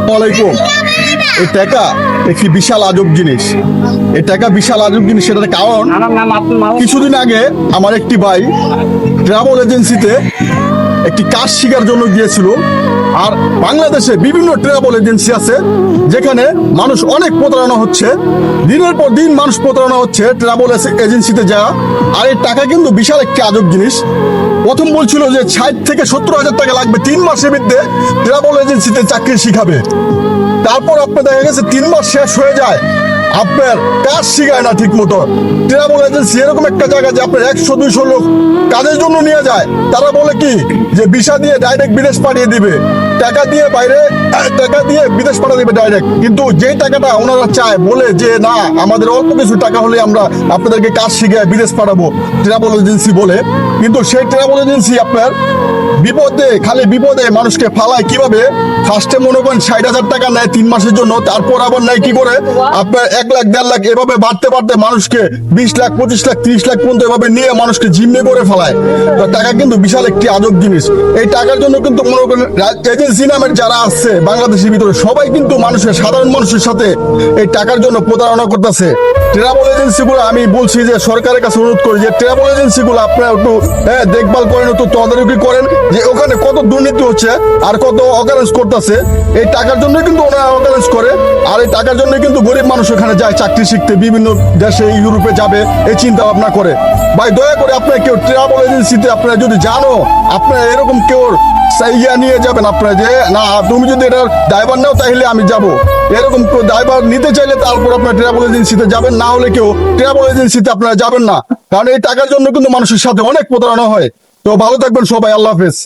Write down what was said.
আসসালামু আলাইকুম। এই টাকা একটি বিশাল আজব জিনিস। এই টাকা বিশাল আজব জিনিস, সেটার কারণ কিছুদিন আগে আমার একটি ভাই ট্রাভেল এজেন্সিতে একটি কাজ শেখার জন্য গিয়েছিল। আর বাংলাদেশে বিভিন্ন ট্রাভেল এজেন্সি আছে যেখানে মানুষ অনেক প্রতারণা হচ্ছে, দিনের পর দিন মানুষ প্রতারণা হচ্ছে ট্রাভেল এজেন্সিতে যাওয়া। আর এই টাকা কিন্তু বিশাল একটি আজব জিনিস। প্রথম বলছিল যে 60 থেকে 70 হাজার টাকা লাগবে 3 মাসের মধ্যে ট্রাভেল এজেন্সিতে চাকরি শিখাবে। তারপর আপনার দেখা গেছে 3 মাস শেষ হয়ে যায়, আপনার কাজ শিখায় না ঠিক মতো। ট্রাভেল এজেন্সি এরকম একটা জায়গা যে আপনার 100-200 লোক কাজের জন্য নিয়ে যায়। তারা বলে কি যে ভিসা দিয়ে ডাইরেক্ট বিদেশ পাঠিয়ে দিবে, টাকা দিয়ে বিদেশ পাঠিয়ে দিবে ডাইরেক্ট। কিন্তু যেই টাকাটা ওনারা চায়, বলে যে না, আমাদের অল্প কিছু টাকা হলে আমরা আপনাদেরকে কাজ শিখে বিদেশ পাঠাবো, ট্রাভেল এজেন্সি বলে। কিন্তু সেই ট্রাভেল এজেন্সি আপনার খালি বিপদে মানুষকে ফালায় কিভাবে। ফার্স্টে মনে করেন 60,000 টাকা নেয় 3 মাসের জন্য, তারপর আবার নেয় কি করে আপনার 1 লাখ 1.5 লাখ, এভাবে বাড়তে বাড়তে মানুষকে 20 লাখ 25 লাখ 30 লাখ পর্যন্ত এভাবে নিয়ে মানুষকে জিম্মে করে ফেলায়। তো টাকা কিন্তু বিশাল একটি আজব জিনিস। এই টাকার জন্য কিন্তু মনে করেন এজেন্সি নামের যারা আছে বাংলাদেশের ভিতরে, সবাই কিন্তু সাধারণ মানুষের সাথে এই টাকার জন্য প্রতারণা করতেছে। ট্রাভেল এজেন্সিগুলো আমি বলছি যে সরকারের কাছে অনুরোধ করি যে ট্রাভেল এজেন্সিগুলো আপনারা একটু দেখভাল করেন, একটু তদারকি করেন যে ওখানে কত দুর্নীতি হচ্ছে আর কত অকারেন্স করতেছে। এই টাকার জন্য কিন্তু ওনারা অকারেন্স করে। আর এই টাকার জন্য কিন্তু গরিব মানুষ ওখানে যায় চাকরি শিখতে, বিভিন্ন দেশে ইউরোপে যাবে এই চিন্তা ভাবনা করে। ভাই দয়া করে আপনারা কেউ ট্রাভেল এজেন্সিতে আপনারা যদি জানো, আপনারা এরকম কেউ ইয়া নিয়ে যাবেন, আপনারা যে না তুমি যদি এটার ড্রাইভার নাও তাহলে আমি যাব, এরকম কেউ ড্রাইভার নিতে চাইলে তারপর আপনার ট্রাভেল এজেন্সিতে যাবেন, না হলে কেউ ট্রাভেল এজেন্সিতে আপনারা যাবেন না। কারণ এই টাকার জন্য কিন্তু মানুষের সাথে অনেক প্রতারণা হয়। তো ভালো থাকবেন সবাই, আল্লাহ হাফেজ।